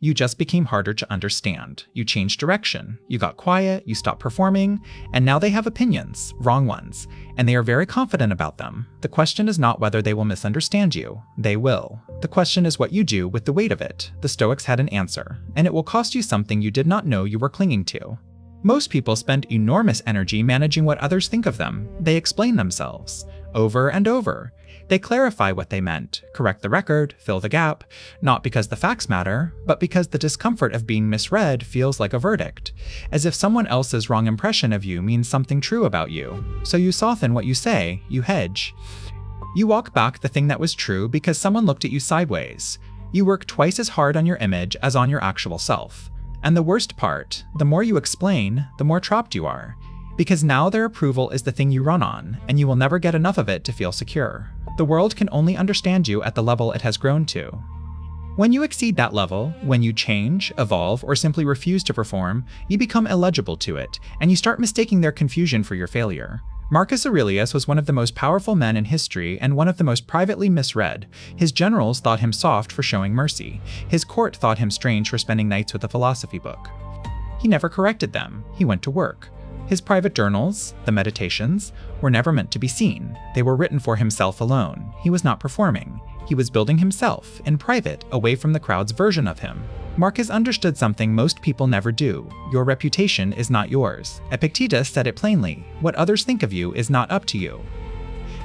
You just became harder to understand. You changed direction. You got quiet, you stopped performing, and now they have opinions, wrong ones, and they are very confident about them. The question is not whether they will misunderstand you. They will. The question is what you do with the weight of it. The Stoics had an answer, and it will cost you something you did not know you were clinging to. Most people spend enormous energy managing what others think of them. They explain themselves over and over. They clarify what they meant, correct the record, fill the gap, not because the facts matter, but because the discomfort of being misread feels like a verdict, as if someone else's wrong impression of you means something true about you. So you soften what you say, you hedge. You walk back the thing that was true because someone looked at you sideways. You work twice as hard on your image as on your actual self. And the worst part, the more you explain, the more trapped you are. Because now their approval is the thing you run on, and you will never get enough of it to feel secure. The world can only understand you at the level it has grown to. When you exceed that level, when you change, evolve, or simply refuse to perform, you become illegible to it, and you start mistaking their confusion for your failure. Marcus Aurelius was one of the most powerful men in history and one of the most privately misread. His generals thought him soft for showing mercy. His court thought him strange for spending nights with a philosophy book. He never corrected them. He went to work. His private journals, the meditations, were never meant to be seen. They were written for himself alone. He was not performing. He was building himself, in private, away from the crowd's version of him. Marcus understood something most people never do. Your reputation is not yours. Epictetus said it plainly. What others think of you is not up to you.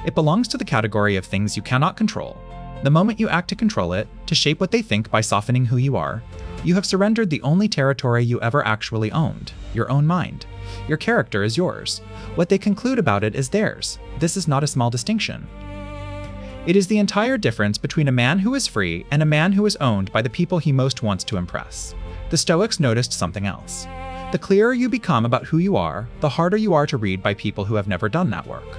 It belongs to the category of things you cannot control. The moment you act to control it, to shape what they think by softening who you are, you have surrendered the only territory you ever actually owned, your own mind. Your character is yours. What they conclude about it is theirs. This is not a small distinction. It is the entire difference between a man who is free and a man who is owned by the people he most wants to impress. The Stoics noticed something else. The clearer you become about who you are, the harder you are to read by people who have never done that work.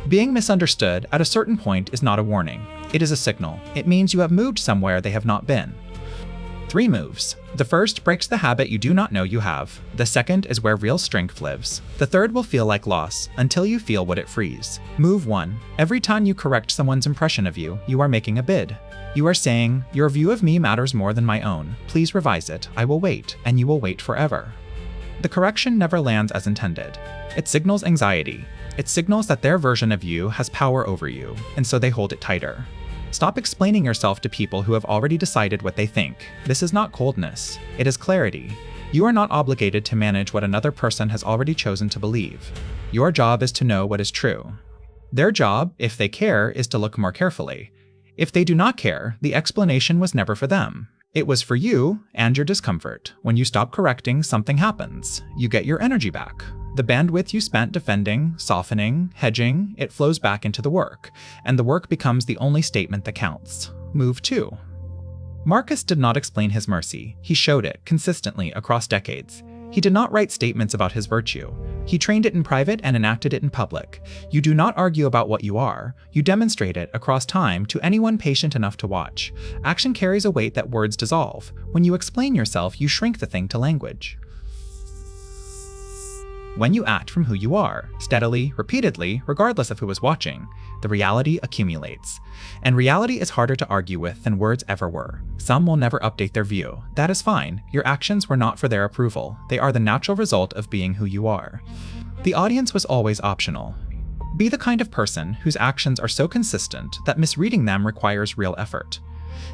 Being misunderstood at a certain point is not a warning. It is a signal. It means you have moved somewhere they have not been. 3 moves. The first breaks the habit you do not know you have. The second is where real strength lives. The third will feel like loss until you feel what it frees. Move 1. Every time you correct someone's impression of you, you are making a bid. You are saying, your view of me matters more than my own. Please revise it. I will wait, and you will wait forever. The correction never lands as intended. It signals anxiety. It signals that their version of you has power over you, and so they hold it tighter. Stop explaining yourself to people who have already decided what they think. This is not coldness. It is clarity. You are not obligated to manage what another person has already chosen to believe. Your job is to know what is true. Their job, if they care, is to look more carefully. If they do not care, the explanation was never for them. It was for you and your discomfort. When you stop correcting, something happens. You get your energy back. The bandwidth you spent defending, softening, hedging, it flows back into the work, and the work becomes the only statement that counts. Move 2. Marcus did not explain his mercy. He showed it consistently across decades. He did not write statements about his virtue. He trained it in private and enacted it in public. You do not argue about what you are. You demonstrate it across time to anyone patient enough to watch. Action carries a weight that words dissolve. When you explain yourself, you shrink the thing to language. When you act from who you are, steadily, repeatedly, regardless of who is watching, the reality accumulates. And reality is harder to argue with than words ever were. Some will never update their view. That is fine. Your actions were not for their approval. They are the natural result of being who you are. The audience was always optional. Be the kind of person whose actions are so consistent that misreading them requires real effort.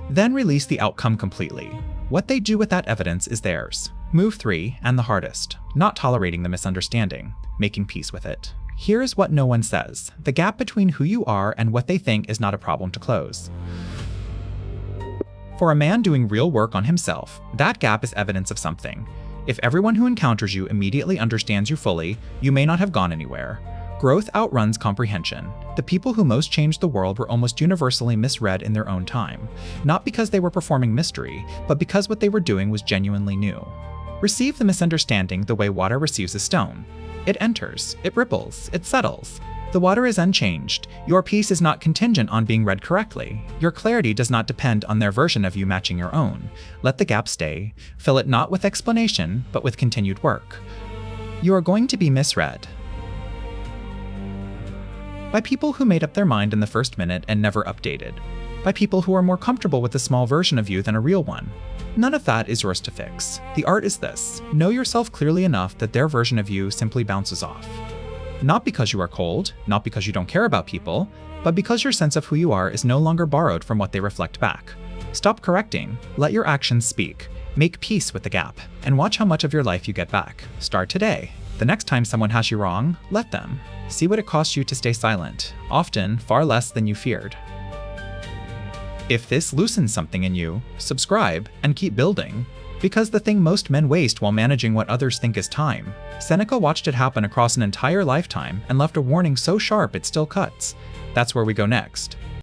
Then release the outcome completely. What they do with that evidence is theirs. Move 3, and the hardest, not tolerating the misunderstanding, making peace with it. Here is what no one says. The gap between who you are and what they think is not a problem to close. For a man doing real work on himself, that gap is evidence of something. If everyone who encounters you immediately understands you fully, you may not have gone anywhere. Growth outruns comprehension. The people who most changed the world were almost universally misread in their own time, not because they were performing mystery, but because what they were doing was genuinely new. Receive the misunderstanding the way water receives a stone. It enters, it ripples, it settles. The water is unchanged. Your peace is not contingent on being read correctly. Your clarity does not depend on their version of you matching your own. Let the gap stay. Fill it not with explanation, but with continued work. You are going to be misread by people who made up their mind in the first minute and never updated. By people who are more comfortable with a small version of you than a real one. None of that is yours to fix. The art is this: know yourself clearly enough that their version of you simply bounces off. Not because you are cold, not because you don't care about people, but because your sense of who you are is no longer borrowed from what they reflect back. Stop correcting, let your actions speak, make peace with the gap, and watch how much of your life you get back. Start today. The next time someone has you wrong, let them. See what it costs you to stay silent, often far less than you feared. If this loosens something in you, subscribe and keep building. Because the thing most men waste while managing what others think is time. Seneca watched it happen across an entire lifetime and left a warning so sharp it still cuts. That's where we go next.